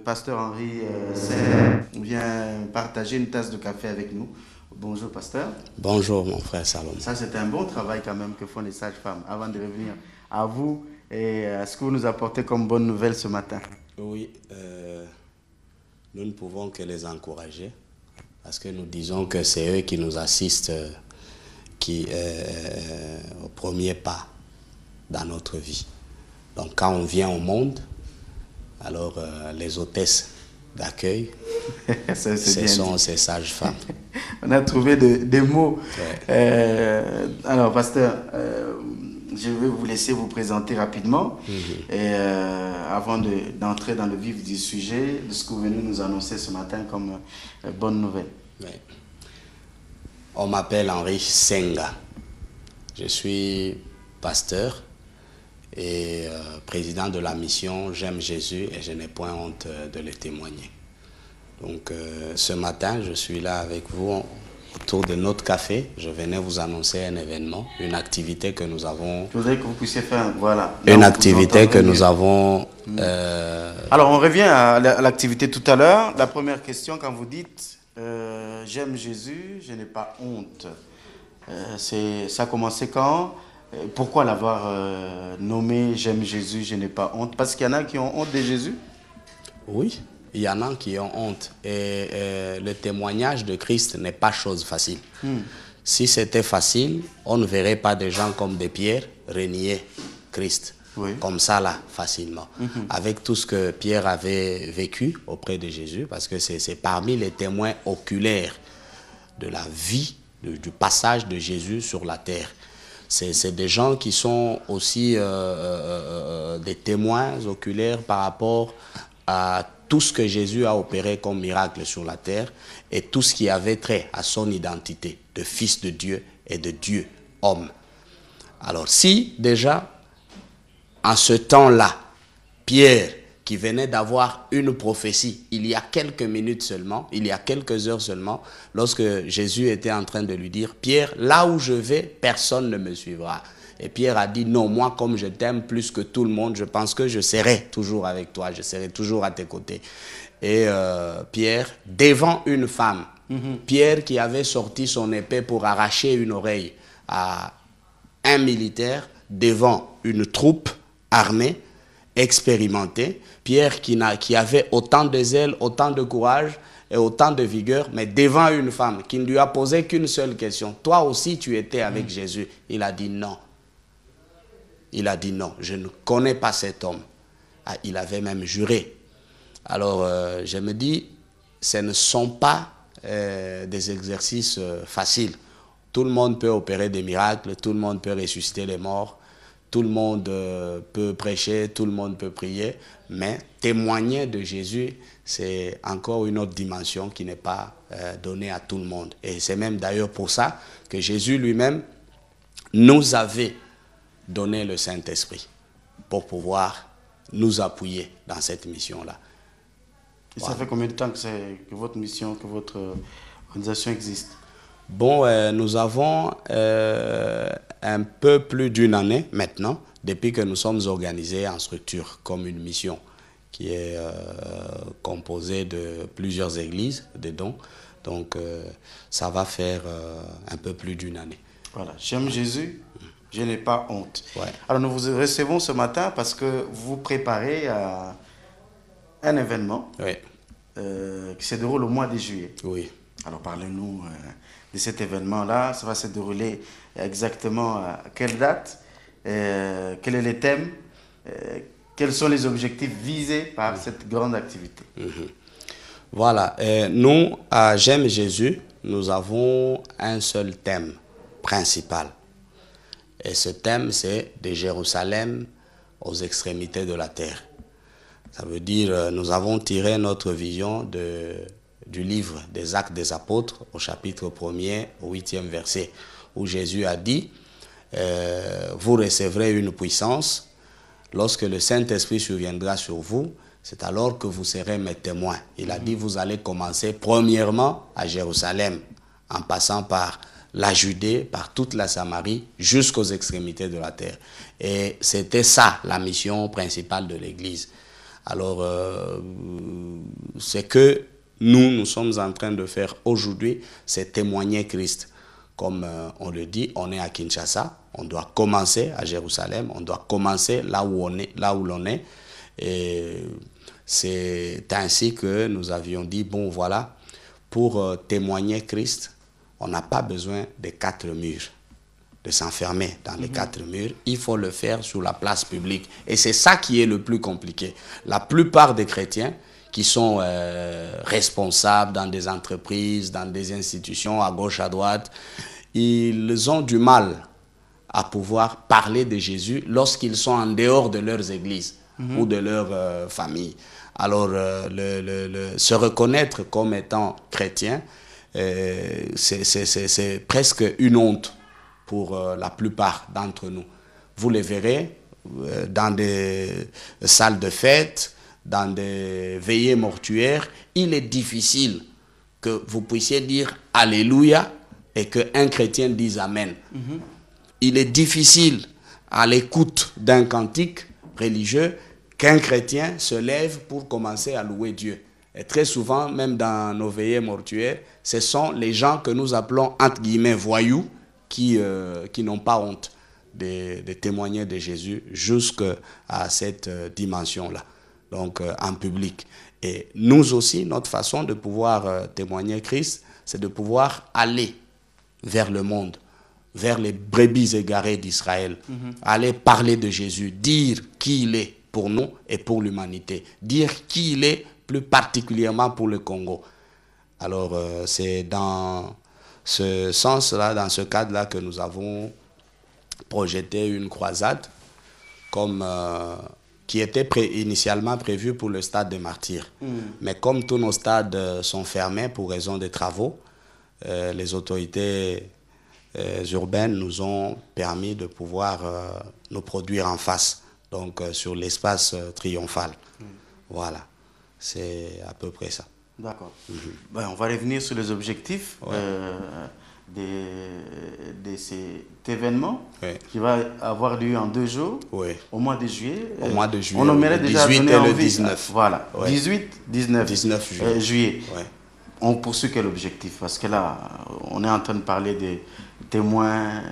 pasteur Henri Serre vient partager une tasse de café avec nous. Bonjour pasteur. Bonjour mon frère Salomon. Ça c'est un bon travail quand même que font les sages-femmes. Avant de revenir à vous et à ce que vous nous apportez comme bonne nouvelle ce matin. Oui, nous ne pouvons que les encourager parce que nous disons que c'est eux qui nous assistent au premier pas dans notre vie. Donc quand on vient au monde, alors les hôtesses d'accueil, ce sont ces sages-femmes. On a trouvé des mots. Ouais. Alors pasteur, je vais vous laisser vous présenter rapidement et avant d'entrer dans le vif du sujet, de ce que vous venez nous annoncer ce matin comme bonne nouvelle. Ouais. On m'appelle Henri Senga. Je suis pasteur et président de la mission J'aime Jésus et je n'ai point honte de le témoigner. Donc ce matin, je suis là avec vous autour de notre café. Je venais vous annoncer un événement, une activité que nous avons. Je voudrais que vous puissiez faire, voilà. Une activité que nous avons. Alors on revient à l'activité tout à l'heure. La première question, quand vous dites j'aime Jésus, je n'ai pas honte. Ça a commencé quand? Pourquoi l'avoir nommé j'aime Jésus, je n'ai pas honte? Parce qu'il y en a qui ont honte de Jésus? Oui, il y en a qui ont honte. Et le témoignage de Christ n'est pas chose facile. Si c'était facile, on ne verrait pas des gens comme des Pierre renier Christ. Oui. Comme ça, là, facilement. Avec tout ce que Pierre avait vécu auprès de Jésus, parce que c'est parmi les témoins oculaires de la vie, du passage de Jésus sur la terre. C'est des gens qui sont aussi des témoins oculaires par rapport à tout ce que Jésus a opéré comme miracle sur la terre et tout ce qui avait trait à son identité de fils de Dieu et de Dieu homme. Alors si déjà, en ce temps-là, Pierre, qui venait d'avoir une prophétie, il y a quelques minutes seulement, il y a quelques heures seulement, lorsque Jésus était en train de lui dire, Pierre, là où je vais, personne ne me suivra. Et Pierre a dit, non, moi, comme je t'aime plus que tout le monde, je pense que je serai toujours avec toi, je serai toujours à tes côtés. Et Pierre, devant une femme, Pierre qui avait sorti son épée pour arracher une oreille à un militaire, devant une troupe armée, expérimentée, Pierre qui avait autant de zèle, autant de courage et autant de vigueur, mais devant une femme qui ne lui a posé qu'une seule question. Toi aussi, tu étais avec Jésus. Il a dit non. Il a dit non, je ne connais pas cet homme. Ah, il avait même juré. Alors, je me dis, ce ne sont pas des exercices faciles. Tout le monde peut opérer des miracles, tout le monde peut ressusciter les morts, tout le monde peut prêcher, tout le monde peut prier, mais témoigner de Jésus, c'est encore une autre dimension qui n'est pas donnée à tout le monde. Et c'est même d'ailleurs pour ça que Jésus lui-même nous avait donné le Saint-Esprit pour pouvoir nous appuyer dans cette mission-là. Et ça fait combien de temps que votre mission, que votre organisation existe? Bon, nous avons un peu plus d'une année maintenant, depuis que nous sommes organisés en structure comme une mission qui est composée de plusieurs églises, de dons. Donc, ça va faire un peu plus d'une année. Voilà, j'aime Jésus, je n'ai pas honte. Ouais. Alors, nous vous recevons ce matin parce que vous préparez à un événement qui se déroule au mois de juillet. Oui. Alors, parlez-nous de cet événement-là. Ça va se dérouler exactement à quelle date? Quel est le thème? Quels sont les objectifs visés par cette grande activité? Voilà. Nous, à J'aime Jésus, nous avons un seul thème principal. Et ce thème, c'est de Jérusalem aux extrémités de la terre. Ça veut dire, nous avons tiré notre vision du livre des Actes des Apôtres au chapitre 1er, au 8e verset, où Jésus a dit, vous recevrez une puissance, lorsque le Saint-Esprit surviendra sur vous, c'est alors que vous serez mes témoins. Il a dit, vous allez commencer premièrement à Jérusalem, en passant par la Judée, par toute la Samarie, jusqu'aux extrémités de la terre. Et c'était ça, la mission principale de l'Église. Alors, ce que nous sommes en train de faire aujourd'hui, c'est témoigner Christ. Comme on le dit, on est à Kinshasa, on doit commencer à Jérusalem, on doit commencer là où l'on est. Et c'est ainsi que nous avions dit, bon voilà, pour témoigner Christ, on n'a pas besoin des 4 murs, de s'enfermer dans les 4 murs. Il faut le faire sur la place publique. Et c'est ça qui est le plus compliqué. La plupart des chrétiens qui sont responsables dans des entreprises, dans des institutions, à gauche, à droite, ils ont du mal à pouvoir parler de Jésus lorsqu'ils sont en dehors de leurs églises ou de leur famille. Alors, se reconnaître comme étant chrétien, c'est presque une honte pour la plupart d'entre nous. Vous les verrez dans des salles de fête, dans des veillées mortuaires. Il est difficile que vous puissiez dire « Alléluia » et qu'un chrétien dise « Amen ». Il est difficile à l'écoute d'un cantique religieux qu'un chrétien se lève pour commencer à louer Dieu. Et très souvent, même dans nos veillées mortuaires, ce sont les gens que nous appelons entre guillemets voyous qui n'ont pas honte de témoigner de Jésus jusqu'à cette dimension-là, donc en public. Et nous aussi, notre façon de pouvoir témoigner Christ, c'est de pouvoir aller vers le monde, vers les brebis égarées d'Israël, aller parler de Jésus, dire qui il est pour nous et pour l'humanité, dire qui il est plus particulièrement pour le Congo. Alors, c'est dans ce sens-là, dans ce cadre-là que nous avons projeté une croisade qui était initialement prévue pour le stade des Martyrs. Mais comme tous nos stades sont fermés pour raison des travaux, les autorités urbaines nous ont permis de pouvoir nous produire en face, donc sur l'espace triomphal. Voilà, c'est à peu près ça. D'accord. Ben, on va revenir sur les objectifs de cet événement qui va avoir lieu en 2 jours, au mois de juillet. Au mois de juillet, on aimerait le déjà 18 donner et le envie, 19. Voilà, 19 juillet. On poursuit quel objectif? Parce que là, on est en train de parler des témoignages,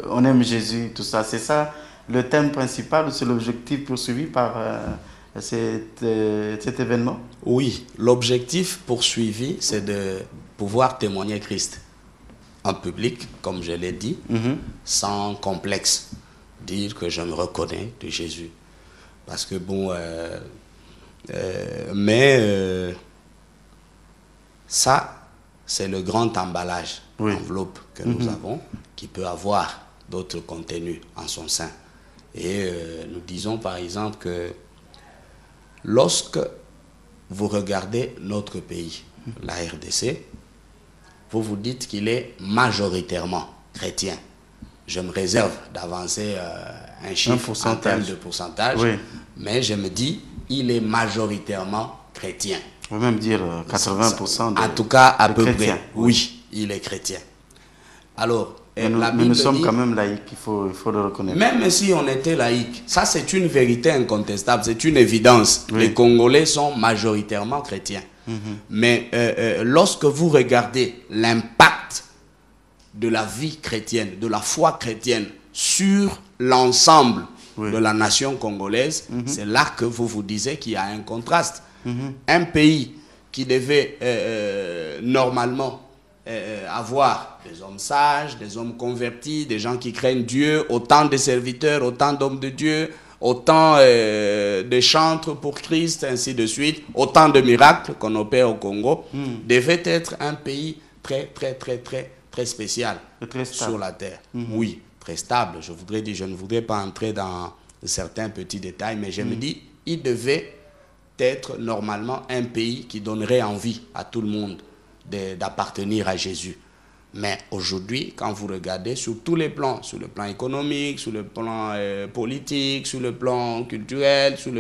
on aime Jésus, tout ça. C'est ça le thème principal, c'est l'objectif poursuivi par cet événement? Oui, l'objectif poursuivi, c'est de pouvoir témoigner Christ en public, comme je l'ai dit, sans complexe, dire que je me reconnais de Jésus. Parce que bon, ça, c'est le grand emballage, enveloppe que nous avons, qui peut avoir d'autres contenus en son sein. Et nous disons par exemple que lorsque vous regardez notre pays, la RDC, vous vous dites qu'il est majoritairement chrétien. Je me réserve d'avancer un chiffre en termes de pourcentage, mais je me dis, il est majoritairement chrétien. On peut même dire 80%. En tout cas, à peu près, oui, il est chrétien. Alors, mais nous sommes quand même laïcs, il faut le reconnaître. Même si on était laïcs, ça c'est une vérité incontestable, c'est une évidence. Les Congolais sont majoritairement chrétiens. Mais lorsque vous regardez l'impact de la vie chrétienne, de la foi chrétienne sur l'ensemble de la nation congolaise, c'est là que vous vous disiez qu'il y a un contraste. Un pays qui devait normalement avoir des hommes sages, des hommes convertis, des gens qui craignent Dieu, autant de serviteurs, autant d'hommes de Dieu, autant de chantres pour Christ, ainsi de suite, autant de miracles qu'on opère au Congo, devait être un pays très, très, très, très, très spécial sur la terre. Oui, très stable. Je ne voudrais pas entrer dans certains petits détails, mais je me dis, il devait être normalement un pays qui donnerait envie à tout le monde d'appartenir à Jésus. Mais aujourd'hui, quand vous regardez sur tous les plans, sur le plan économique, sur le plan politique, sur le plan culturel, sur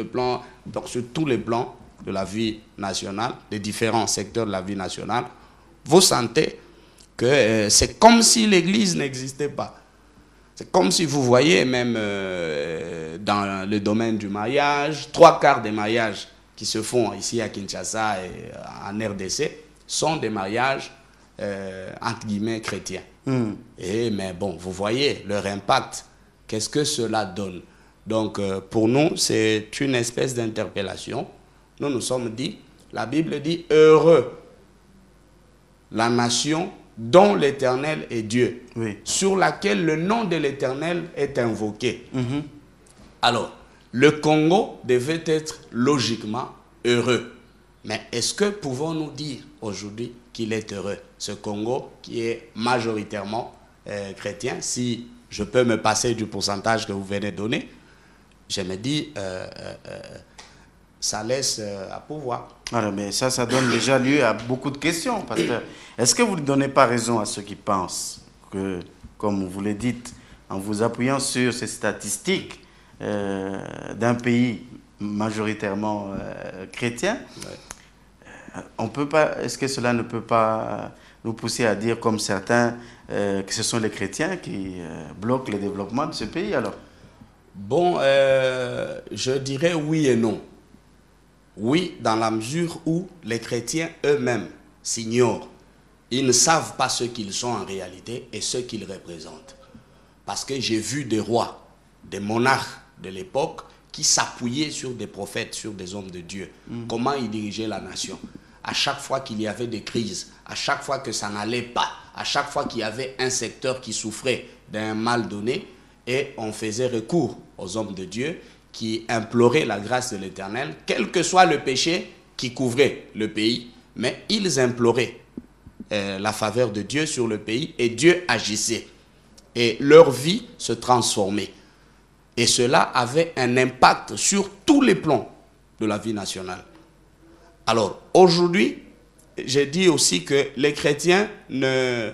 tous les plans de la vie nationale, des différents secteurs de la vie nationale, vous sentez que c'est comme si l'Église n'existait pas. C'est comme si vous voyez même dans le domaine du mariage, 3/4 des mariages qui se font ici à Kinshasa et en RDC sont des mariages, entre guillemets, chrétiens. Mais bon, vous voyez leur impact. Qu'est-ce que cela donne? Donc, pour nous, c'est une espèce d'interpellation. Nous nous sommes dit, la Bible dit, heureux la nation dont l'Éternel est Dieu, sur laquelle le nom de l'Éternel est invoqué. Alors, le Congo devait être logiquement heureux. Mais est-ce que pouvons-nous dire aujourd'hui qu'il est heureux, ce Congo qui est majoritairement chrétien? Si je peux me passer du pourcentage que vous venez de donner, je me dis, ça laisse à pouvoir. Alors, mais ça donne déjà lieu à beaucoup de questions, pasteur. Est-ce que vous ne donnez pas raison à ceux qui pensent que, comme vous le dites, en vous appuyant sur ces statistiques d'un pays majoritairement chrétien, on peut pas, est-ce que cela ne peut pas nous pousser à dire, comme certains, que ce sont les chrétiens qui bloquent le développement de ce pays alors? Bon, je dirais oui et non. Oui, dans la mesure où les chrétiens eux-mêmes s'ignorent. Ils ne savent pas ce qu'ils sont en réalité et ce qu'ils représentent. Parce que j'ai vu des rois, des monarques de l'époque qui s'appuyaient sur des prophètes, sur des hommes de Dieu. Comment ils dirigeaient la nation. À chaque fois qu'il y avait des crises, à chaque fois que ça n'allait pas, à chaque fois qu'il y avait un secteur qui souffrait d'un mal donné, et on faisait recours aux hommes de Dieu qui imploraient la grâce de l'Éternel, quel que soit le péché qui couvrait le pays, mais ils imploraient la faveur de Dieu sur le pays et Dieu agissait. Et leur vie se transformait. Et cela avait un impact sur tous les plans de la vie nationale. Alors, aujourd'hui, j'ai dit aussi que les chrétiens ne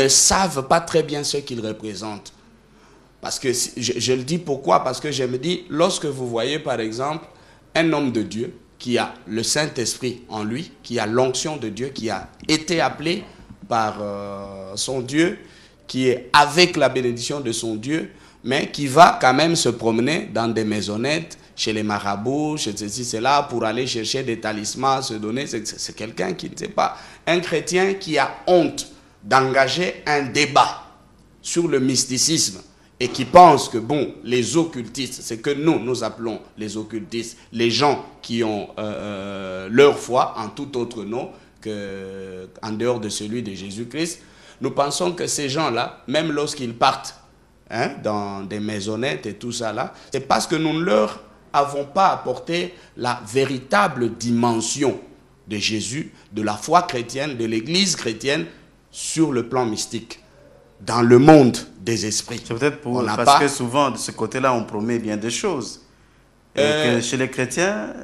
savent pas très bien ce qu'ils représentent. Parce que, je le dis pourquoi? Parce que je me dis, lorsque vous voyez par exemple un homme de Dieu qui a le Saint-Esprit en lui, qui a l'onction de Dieu, qui a été appelé par son Dieu, qui est avec la bénédiction de son Dieu, mais qui va quand même se promener dans des maisonnettes, chez les marabouts, chez ceci, cela, pour aller chercher des talismans, se donner. C'est quelqu'un qui ne sait pas. Un chrétien qui a honte d'engager un débat sur le mysticisme et qui pense que, bon, les occultistes, c'est que nous appelons les occultistes, les gens qui ont leur foi en tout autre nom qu'en dehors de celui de Jésus-Christ, nous pensons que ces gens-là, même lorsqu'ils partent dans des maisonnettes et tout ça là, c'est parce que nous ne leur avons pas apporté la véritable dimension de Jésus, de la foi chrétienne, de l'église chrétienne sur le plan mystique, dans le monde des esprits. C'est peut-être parce que souvent, de ce côté-là, on promet bien des choses. Que chez les chrétiens,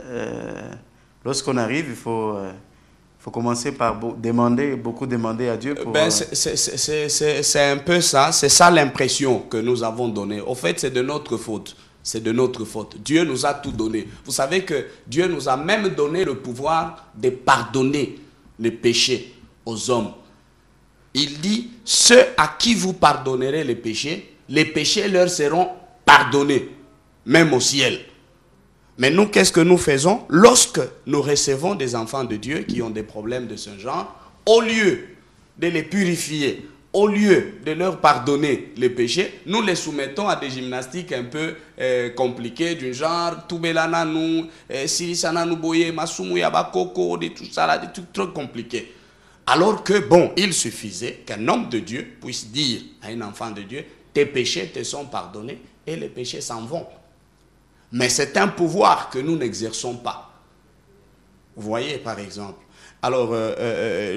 lorsqu'on arrive, il faut commencer par beaucoup demander à Dieu. C'est un peu ça, c'est ça l'impression que nous avons donnée. Au fait, c'est de notre faute. C'est de notre faute. Dieu nous a tout donné. Vous savez que Dieu nous a même donné le pouvoir de pardonner les péchés aux hommes. Il dit, ceux à qui vous pardonnerez les péchés leur seront pardonnés, même au ciel. Mais nous, qu'est-ce que nous faisons? Lorsque nous recevons des enfants de Dieu qui ont des problèmes de ce genre, au lieu de les purifier, au lieu de leur pardonner les péchés, nous les soumettons à des gymnastiques un peu compliquées, du genre Toubelana nous, Sirisana nous boye, Masumu Yabakoko, tout ça là, des trucs trop compliqués. Alors que, bon, il suffisait qu'un homme de Dieu puisse dire à un enfant de Dieu, tes péchés te sont pardonnés et les péchés s'en vont. Mais c'est un pouvoir que nous n'exerçons pas. Vous voyez, par exemple. Alors,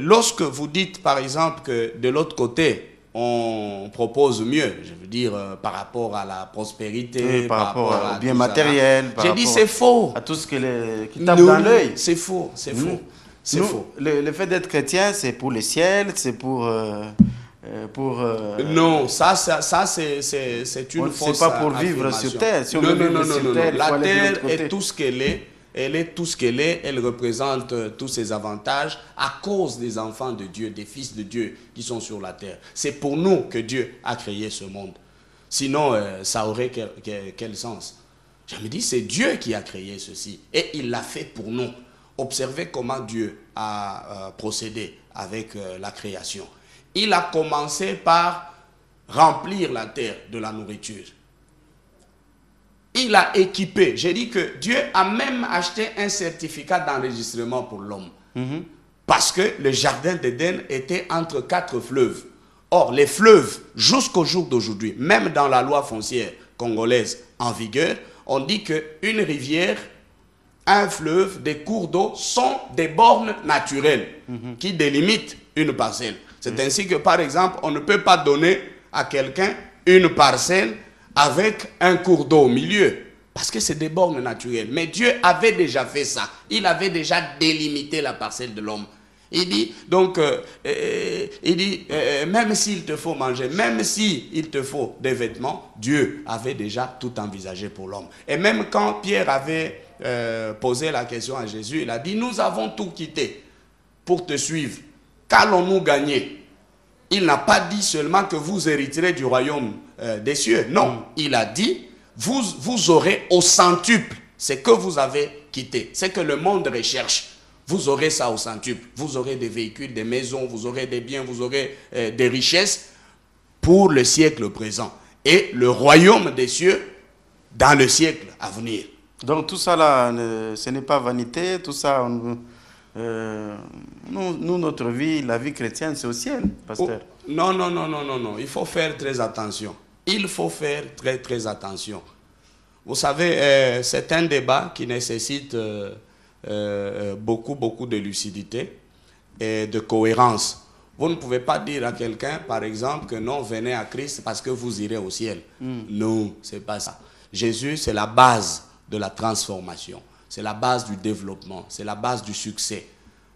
lorsque vous dites, par exemple, que de l'autre côté, on propose mieux, je veux dire, par rapport à la prospérité, oui, par rapport au bien matériel, j'ai dit c'est faux. À tout ce qui tape dans l'œil. C'est faux, c'est faux. C'est faux. Le fait d'être chrétien, c'est pour le ciel, c'est pour... Non, ça c'est une fausse c'est pas pour vivre sur terre. Si on non, veut non, vivre non, sur non, terre, la terre est tout ce qu'elle est. Elle est tout ce qu'elle est. Elle représente tous ses avantages à cause des enfants de Dieu, des fils de Dieu qui sont sur la terre. C'est pour nous que Dieu a créé ce monde. Sinon, ça aurait quel sens? Je me dis, c'est Dieu qui a créé ceci. Et il l'a fait pour nous. Observez comment Dieu a procédé avec la création. Il a commencé par remplir la terre de la nourriture. Il a équipé. J'ai dit que Dieu a même acheté un certificat d'enregistrement pour l'homme. Parce que le jardin d'Éden était entre 4 fleuves. Or, les fleuves, jusqu'au jour d'aujourd'hui, même dans la loi foncière congolaise en vigueur, on dit qu'une rivière, un fleuve, des cours d'eau sont des bornes naturelles qui délimitent une parcelle. C'est ainsi que, par exemple, on ne peut pas donner à quelqu'un une parcelle avec un cours d'eau au milieu, parce que c'est des bornes naturelles. Mais Dieu avait déjà fait ça. Il avait déjà délimité la parcelle de l'homme. Il dit, donc, même s'il te faut manger, même s'il te faut des vêtements, Dieu avait déjà tout envisagé pour l'homme. Et même quand Pierre avait posé la question à Jésus, il a dit, nous avons tout quitté pour te suivre. Qu'allons-nous gagner? Il n'a pas dit seulement que vous hériterez du royaume des cieux. Non, il a dit, vous aurez au centuple ce que vous avez quitté, ce que le monde recherche. Vous aurez ça au centuple. Vous aurez des véhicules, des maisons, vous aurez des biens, vous aurez des richesses pour le siècle présent. Et le royaume des cieux dans le siècle à venir. Donc tout ça là, ce n'est pas vanité, tout ça, nous, notre vie, la vie chrétienne, c'est au ciel, pasteur. Oh, non, il faut faire très attention. Il faut faire très attention. Vous savez, c'est un débat qui nécessite beaucoup de lucidité et de cohérence. Vous ne pouvez pas dire à quelqu'un, par exemple, que non, venez à Christ parce que vous irez au ciel. Non, c'est pas ça. Jésus, c'est la base de la transformation. C'est la base du développement. C'est la base du succès.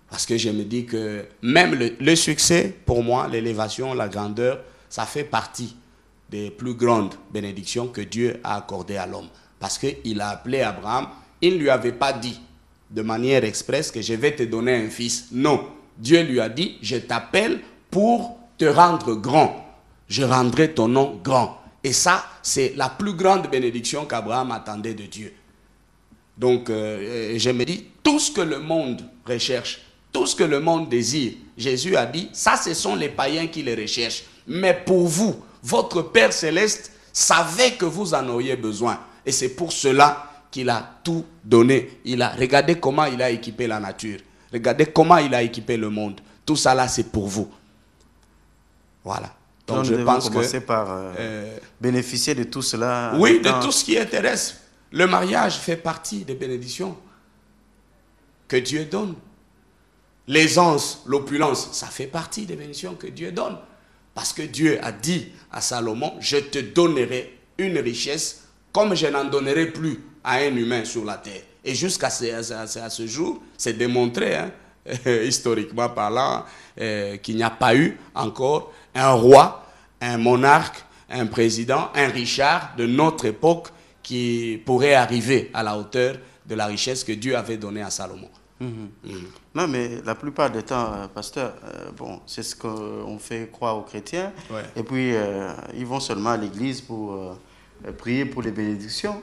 Parce que je me dis que même le succès, pour moi, l'élévation, la grandeur, ça fait partie des plus grandes bénédictions que Dieu a accordées à l'homme. Parce qu'il a appelé Abraham, il ne lui avait pas dit de manière expresse que je vais te donner un fils. Non, Dieu lui a dit, je t'appelle pour te rendre grand. Je rendrai ton nom grand. Et ça, c'est la plus grande bénédiction qu'Abraham attendait de Dieu. Donc, je me dis, tout ce que le monde recherche, tout ce que le monde désire, Jésus a dit, ça, ce sont les païens qui les recherchent. Mais pour vous, votre Père Céleste savait que vous en auriez besoin. Et c'est pour cela qu'il a tout donné. Regardez comment il a équipé la nature. Regardez comment il a équipé le monde. Tout ça là, c'est pour vous. Voilà. Donc je pense commencer par bénéficier de tout cela. Oui, de tout ce qui est terrestre. Le mariage fait partie des bénédictions que Dieu donne. L'aisance, l'opulence, ça fait partie des bénédictions que Dieu donne. Parce que Dieu a dit à Salomon, je te donnerai une richesse comme je n'en donnerai plus à un humain sur la terre. Et jusqu'à ce jour, c'est démontré, hein, historiquement parlant, qu'il n'y a pas eu encore un roi, un monarque, un président, un Richard de notre époque qui pourrait arriver à la hauteur de la richesse que Dieu avait donnée à Salomon. Non, mais la plupart du temps, pasteur, bon, c'est ce qu'on fait croire aux chrétiens. Ouais. Et puis, ils vont seulement à l'église pour prier pour les bénédictions.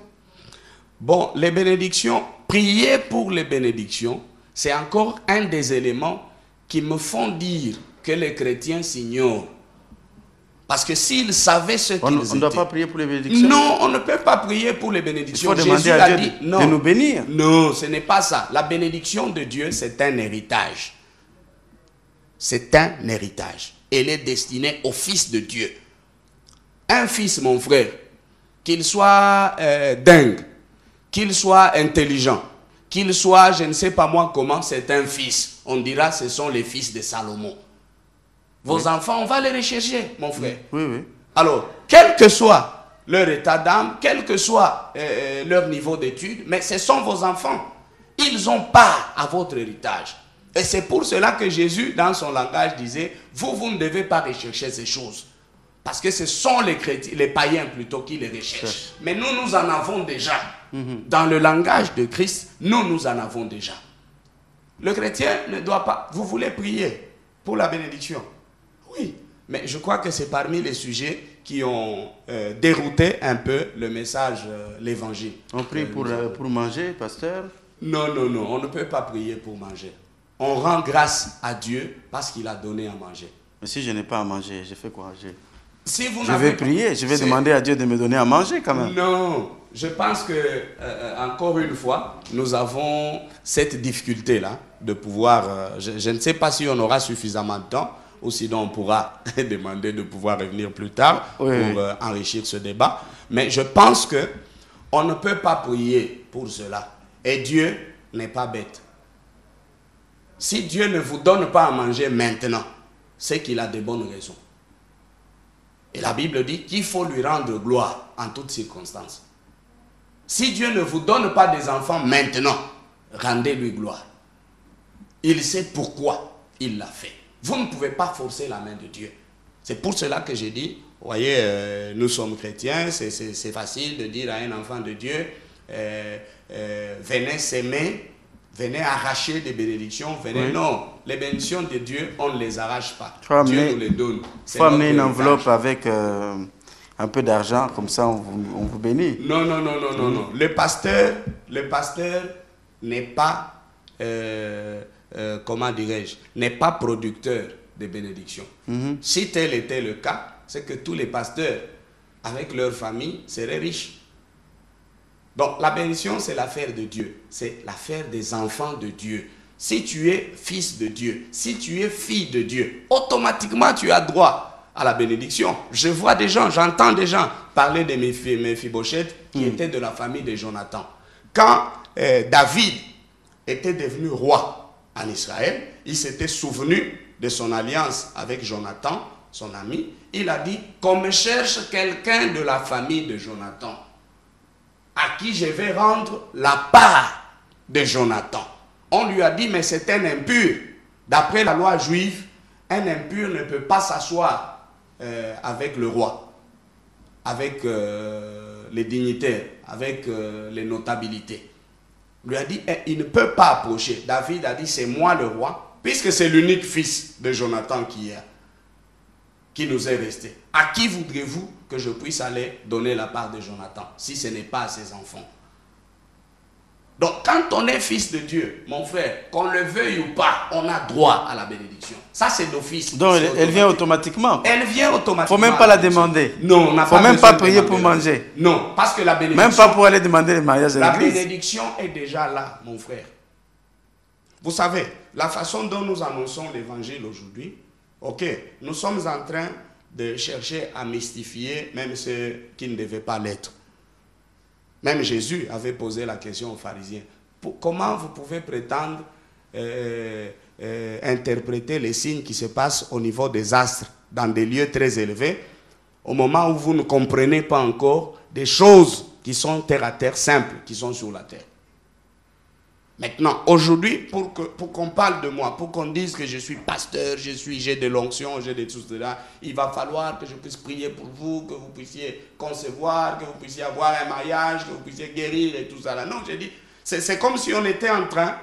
Bon, les bénédictions, prier pour les bénédictions, c'est encore un des éléments qui me font dire que les chrétiens s'ignorent. Parce que s'ils savaient ce qu'ils étaient... On ne doit pas prier pour les bénédictions? Non, on ne peut pas prier pour les bénédictions. Il faut demander à Dieu de nous bénir. Non, ce n'est pas ça. La bénédiction de Dieu, c'est un héritage. C'est un héritage. Elle est destinée au Fils de Dieu. Un fils, mon frère, qu'il soit dingue, qu'il soit intelligent, qu'il soit, je ne sais pas moi comment, c'est un fils. On dira, ce sont les fils de Salomon. Vos enfants, on va les rechercher, mon frère. Oui. Alors, quel que soit leur état d'âme, quel que soit leur niveau d'études, mais ce sont vos enfants. Ils ont part à votre héritage. Et c'est pour cela que Jésus, dans son langage, disait, vous ne devez pas rechercher ces choses. Parce que ce sont les chrétiens, les païens plutôt qui les recherchent. Mais nous en avons déjà. Dans le langage de Christ, nous en avons déjà. Le chrétien ne doit pas... Vous voulez prier pour la bénédiction? Oui, mais je crois que c'est parmi les sujets qui ont dérouté un peu le message, l'évangile. On prie pour manger, pasteur? Non, non, non, on ne peut pas prier pour manger. On rend grâce à Dieu parce qu'il a donné à manger. Mais si je n'ai pas à manger, je fais quoi? Si vous je vais prier, je vais demander à Dieu de me donner à manger quand même. Non, je pense que, encore une fois, nous avons cette difficulté-là de pouvoir... je ne sais pas si on aura suffisamment de temps ou sinon on pourra demander de pouvoir revenir plus tard pour enrichir ce débat. Mais je pense qu'on ne peut pas prier pour cela. Et Dieu n'est pas bête. Si Dieu ne vous donne pas à manger maintenant, c'est qu'il a de bonnes raisons. Et la Bible dit qu'il faut lui rendre gloire en toutes circonstances. Si Dieu ne vous donne pas des enfants maintenant, rendez-lui gloire. Il sait pourquoi il l'a fait. Vous ne pouvez pas forcer la main de Dieu. C'est pour cela que j'ai dit, vous voyez, nous sommes chrétiens, c'est facile de dire à un enfant de Dieu, venez s'aimer, venez arracher des bénédictions, venez. Oui. Non, les bénédictions de Dieu, on ne les arrache pas. Dieu nous les donne. Il faut amener une enveloppe avec un peu d'argent, comme ça on vous bénit. Non, non, non, non, non, non. Le pasteur n'est pas, comment dirais-je, n'est pas producteur de bénédictions. Si tel était le cas, c'est que tous les pasteurs, avec leur famille, seraient riches. Donc la bénédiction, c'est l'affaire de Dieu. C'est l'affaire des enfants de Dieu. Si tu es fils de Dieu, si tu es fille de Dieu, automatiquement tu as droit à la bénédiction. Je vois des gens, j'entends des gens parler de Méphibosheth qui étaient de la famille de Jonathan. Quand David était devenu roi en Israël, il s'était souvenu de son alliance avec Jonathan, son ami. Il a dit qu'on me cherche quelqu'un de la famille de Jonathan à qui je vais rendre la part de Jonathan. On lui a dit, mais c'est un impur. D'après la loi juive, un impur ne peut pas s'asseoir avec le roi, avec les dignitaires, avec les notabilités. On lui a dit, il ne peut pas approcher. David a dit, c'est moi le roi, puisque c'est l'unique fils de Jonathan qui nous est resté. À qui voudrez-vous que je puisse aller donner la part de Jonathan, si ce n'est pas à ses enfants? Donc, quand on est fils de Dieu, mon frère, qu'on le veuille ou pas, on a droit à la bénédiction. Ça, c'est d'office. Donc, elle vient automatiquement. Elle vient automatiquement. Il ne faut même pas la demander. Non, on n'a pas besoin. Il ne faut même pas prier pour manger. Non, parce que la bénédiction... Même pas pour aller demander le mariage à l'église. La bénédiction est déjà là, mon frère. Vous savez, la façon dont nous annonçons l'évangile aujourd'hui, ok, nous sommes en train de chercher à mystifier même ceux qui ne devaient pas l'être. Même Jésus avait posé la question aux pharisiens. Comment vous pouvez prétendre interpréter les signes qui se passent au niveau des astres dans des lieux très élevés au moment où vous ne comprenez pas encore des choses qui sont terre à terre, simples, qui sont sur la terre? Maintenant, aujourd'hui, pour qu'on parle de moi, pour qu'on dise que je suis pasteur, j'ai de l'onction, j'ai de tout cela, il va falloir que je puisse prier pour vous, que vous puissiez concevoir, que vous puissiez avoir un mariage, que vous puissiez guérir et tout ça. Là. Non, j'ai dit, c'est comme si on était en train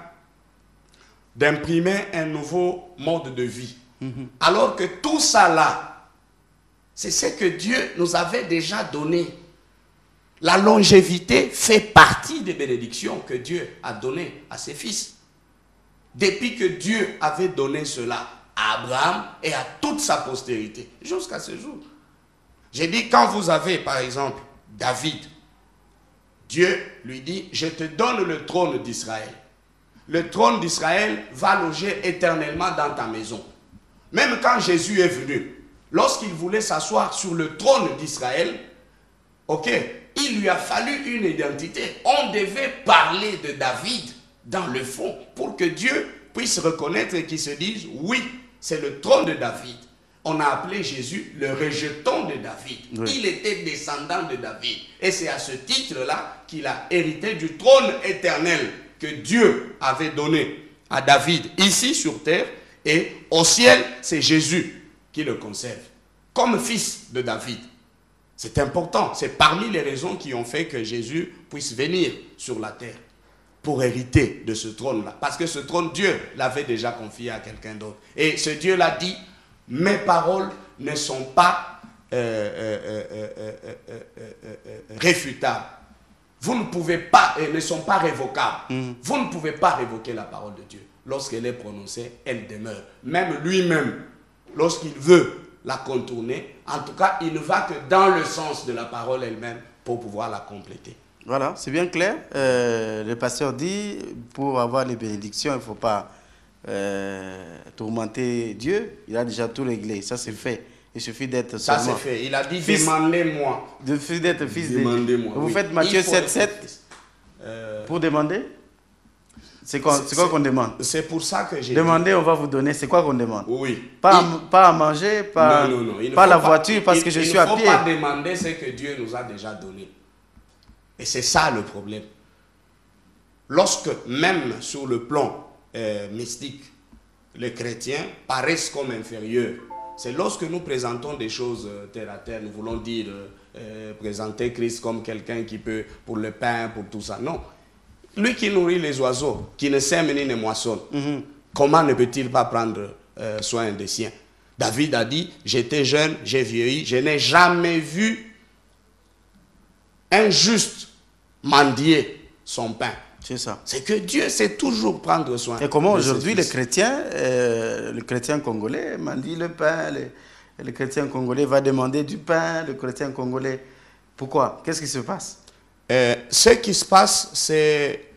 d'imprimer un nouveau mode de vie. Alors que tout ça là, c'est ce que Dieu nous avait déjà donné. La longévité fait partie des bénédictions que Dieu a données à ses fils. Depuis que Dieu avait donné cela à Abraham et à toute sa postérité, jusqu'à ce jour. J'ai dit, quand vous avez, par exemple, David, Dieu lui dit, je te donne le trône d'Israël. Le trône d'Israël va loger éternellement dans ta maison. Même quand Jésus est venu, lorsqu'il voulait s'asseoir sur le trône d'Israël, ok, il lui a fallu une identité. On devait parler de David dans le fond pour que Dieu puisse reconnaître et qu'il se dise, oui, c'est le trône de David. On a appelé Jésus le rejeton de David. Oui. Il était descendant de David. Et c'est à ce titre-là qu'il a hérité du trône éternel que Dieu avait donné à David ici sur terre. Et au ciel, c'est Jésus qui le conserve comme fils de David. C'est important. C'est parmi les raisons qui ont fait que Jésus puisse venir sur la terre pour hériter de ce trône-là. Parce que ce trône, Dieu l'avait déjà confié à quelqu'un d'autre. Et ce Dieu l'a dit, mes paroles ne sont pas réfutables. Vous ne pouvez pas, elles ne sont pas révocables. Vous ne pouvez pas révoquer la parole de Dieu. Lorsqu'elle est prononcée, elle demeure. Même lui-même, lorsqu'il veut la contourner, en tout cas, il ne va que dans le sens de la parole elle-même pour pouvoir la compléter. Voilà, c'est bien clair. Le pasteur dit, pour avoir les bénédictions, il ne faut pas tourmenter Dieu. Il a déjà tout réglé. Ça, c'est fait. Il suffit d'être Ça, seulement... c'est fait. Il a dit, demandez-moi. Il suffit d'être fils de... Demandez-moi. Vous Oui. faites Matthieu 7,7 pour demander. C'est quoi qu'on demande? C'est pour ça que j'ai Demandez, on va vous donner. C'est quoi qu'on demande? Oui. Pas à manger, pas, non. pas la voiture parce que je suis à pied. Il ne faut pas demander ce que Dieu nous a déjà donné. Et c'est ça le problème. Lorsque, même sur le plan mystique, les chrétiens paraissent comme inférieurs, c'est lorsque nous présentons des choses terre à terre, nous voulons dire, présenter Christ comme quelqu'un qui peut, pour le pain, pour tout ça. Non. Lui qui nourrit les oiseaux, qui ne sème ni ne moissonne, comment ne peut-il pas prendre soin des siens? David a dit, j'étais jeune, j'ai vieilli, je n'ai jamais vu un juste mendier son pain. C'est ça. C'est que Dieu sait toujours prendre soin. Et comment aujourd'hui les chrétiens, le chrétien congolais mendie le pain, le chrétien congolais va demander du pain, le chrétien congolais... Pourquoi? Qu'est-ce qui se passe? Ce qui se passe, c'est...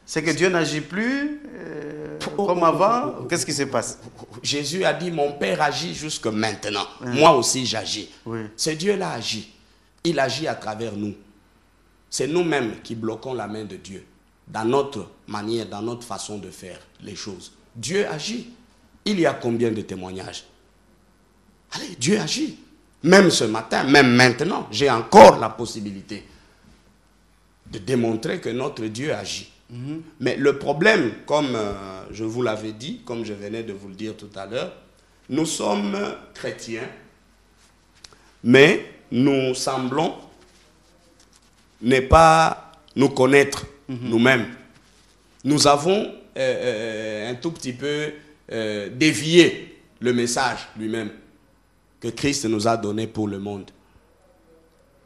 C'est que Dieu n'agit plus comme avant. Qu'est-ce qui se passe? Jésus a dit, mon Père agit jusque maintenant. Moi aussi j'agis. Oui. C'est Dieu-là agit. Il agit à travers nous. C'est nous-mêmes qui bloquons la main de Dieu dans notre manière, dans notre façon de faire les choses. Dieu agit. Il y a combien de témoignages? Allez, Dieu agit. Même ce matin, même maintenant, j'ai encore la possibilité de démontrer que notre Dieu agit. Mais le problème, comme je vous l'avais dit, comme je venais de vous le dire tout à l'heure, nous sommes chrétiens, mais nous semblons ne pas nous connaître nous-mêmes. Nous avons un tout petit peu dévié le message lui-même que Christ nous a donné pour le monde.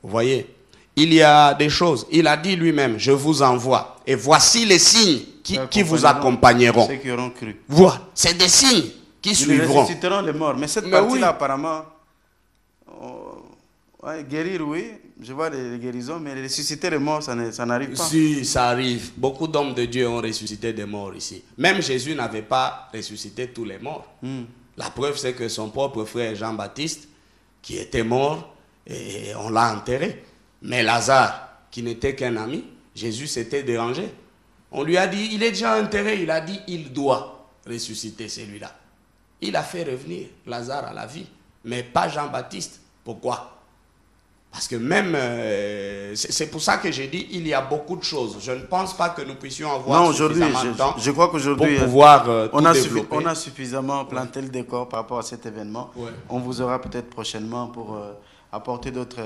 Vous voyez, il y a des choses. Il a dit lui-même, je vous envoie. Et voici les signes qui vous accompagneront. Ceux qui auront cru. Voilà, c'est des signes qui suivront. Ils ressusciteront les morts. Mais cette partie-là, apparemment, guérir, oui. Je vois les guérisons, mais ressusciter les morts, ça n'arrive pas. Si, ça arrive. Beaucoup d'hommes de Dieu ont ressuscité des morts ici. Même Jésus n'avait pas ressuscité tous les morts. La preuve, c'est que son propre frère Jean-Baptiste, qui était mort, et on l'a enterré. Mais Lazare, qui n'était qu'un ami, Jésus s'était dérangé. On lui a dit, il est déjà enterré. Il a dit, il doit ressusciter celui-là. Il a fait revenir Lazare à la vie, mais pas Jean-Baptiste. Pourquoi? Parce que même, c'est pour ça que j'ai dit, il y a beaucoup de choses. Je ne pense pas que nous puissions avoir suffisamment de temps. Je crois qu'aujourd'hui, pour pouvoir tout développer. On a suffisamment planté le décor par rapport à cet événement. Ouais. On vous aura peut-être prochainement pour apporter d'autres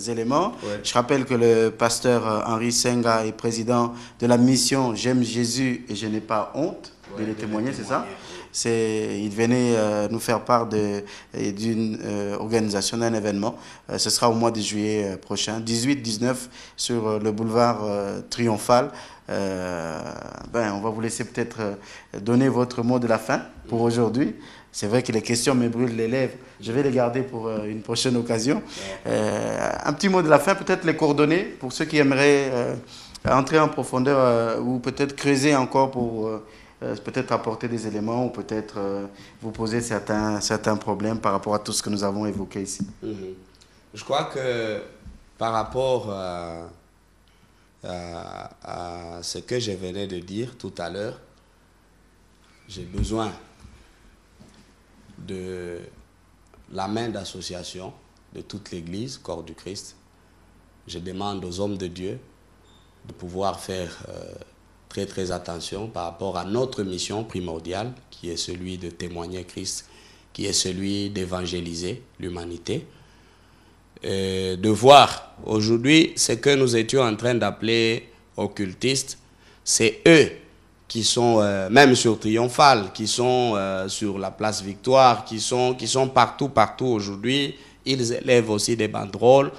éléments. Ouais. Je rappelle que le pasteur Henri Senga est président de la mission J'aime Jésus et je n'ai pas honte de les témoigner, c'est ça? Il venait nous faire part d'une organisation, d'un événement. Ce sera au mois de juillet prochain, 18-19, sur le boulevard Triomphal. On va vous laisser peut-être donner votre mot de la fin pour aujourd'hui. C'est vrai que les questions me brûlent les lèvres. Je vais les garder pour une prochaine occasion. Un petit mot de la fin, peut-être les coordonnées pour ceux qui aimeraient entrer en profondeur ou peut-être creuser encore pour... peut-être apporter des éléments ou peut-être vous poser certains problèmes par rapport à tout ce que nous avons évoqué ici. Je crois que par rapport à ce que je venais de dire tout à l'heure, j'ai besoin de la main d'association de toute l'Église, corps du Christ. Je demande aux hommes de Dieu de pouvoir faire... très attention par rapport à notre mission primordiale, qui est celui de témoigner Christ, qui est celui d'évangéliser l'humanité. De voir aujourd'hui ce que nous étions en train d'appeler occultistes, c'est eux qui sont même sur Triomphal, qui sont sur la place Victoire, qui sont partout aujourd'hui. Ils élèvent aussi des banderoles.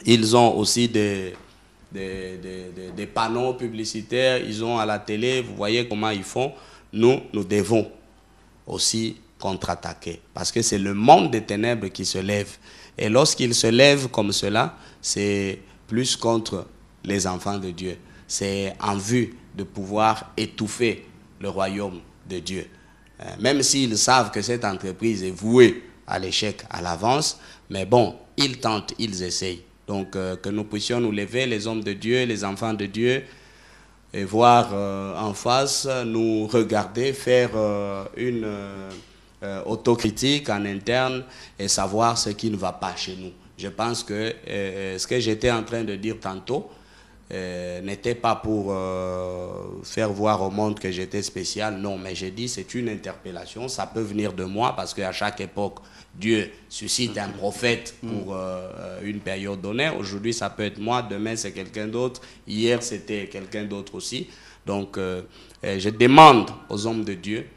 Ils ont aussi des panneaux publicitaires. Ils ont à la télé. Vous voyez comment ils font. Nous devons aussi contre-attaquer. Parce que c'est le monde des ténèbres qui se lève. Et lorsqu'il se lève comme cela, c'est plus contre les enfants de Dieu. C'est en vue de pouvoir étouffer le royaume de Dieu. Même s'ils savent que cette entreprise est vouée à l'échec à l'avance, mais bon, ils tentent, ils essayent. Donc que nous puissions nous lever, les hommes de Dieu, les enfants de Dieu, et voir en face, nous regarder, faire une autocritique en interne et savoir ce qui ne va pas chez nous. Je pense que ce que j'étais en train de dire tantôt n'était pas pour faire voir au monde que j'étais spécial, non, mais j'ai dit c'est une interpellation, ça peut venir de moi parce qu'à chaque époque, Dieu suscite un prophète pour une période donnée. Aujourd'hui, ça peut être moi, demain c'est quelqu'un d'autre, hier c'était quelqu'un d'autre aussi. Donc, je demande aux hommes de Dieu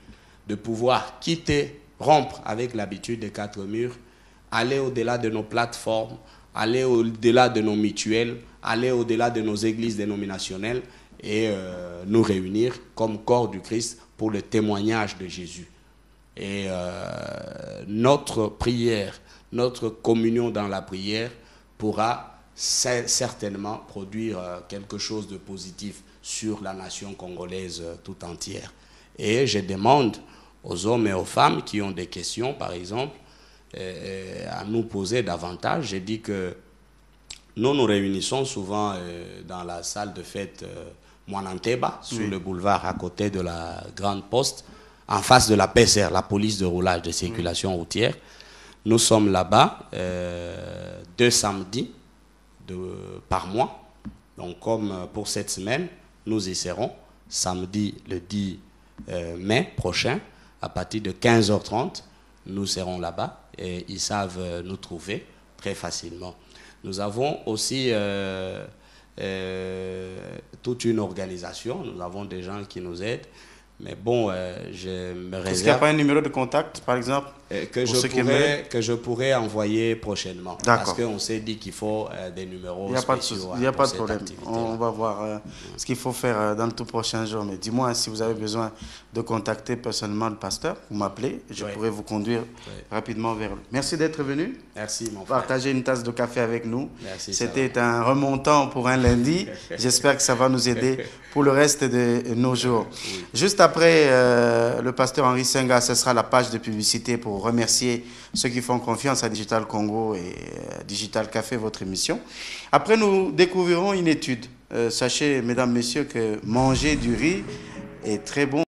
de pouvoir quitter, rompre avec l'habitude des quatre murs, aller au-delà de nos plateformes, aller au-delà de nos mutuelles, aller au-delà de nos églises dénominationnelles et nous réunir comme corps du Christ pour le témoignage de Jésus. Et notre prière, notre communion dans la prière pourra certainement produire quelque chose de positif sur la nation congolaise tout entière. Et je demande aux hommes et aux femmes qui ont des questions, par exemple, à nous poser davantage. J'ai dit que nous nous réunissons souvent dans la salle de fête Moananteba, sur le boulevard à côté de la Grande Poste, en face de la PCR, la police de roulage de circulation routière. Nous sommes là-bas 2 samedis par mois. Donc comme pour cette semaine, nous y serons samedi le 10 mai prochain, à partir de 15h30, nous serons là-bas et ils savent nous trouver très facilement. Nous avons aussi toute une organisation, nous avons des gens qui nous aident, mais bon, je me réserve... Est-ce qu'il n'y a pas un numéro de contact, par exemple, que je pourrais envoyer prochainement. Parce qu'on s'est dit qu'il faut des numéros spéciaux. Il n'y a pas de problème. On va voir ce qu'il faut faire dans le tout prochain jour. Mais dis-moi, si vous avez besoin de contacter personnellement le pasteur, vous m'appelez, je pourrai vous conduire rapidement vers lui. Merci d'être venu. Merci, mon frère. Partager une tasse de café avec nous. C'était un remontant pour un lundi. J'espère que ça va nous aider pour le reste de nos jours. Oui. Juste après le pasteur Henri Senga, ce sera la page de publicité pour remercier ceux qui font confiance à Digital Congo et Digital Café, votre émission. Après, nous découvrirons une étude. Sachez, mesdames, messieurs, que manger du riz est très bon.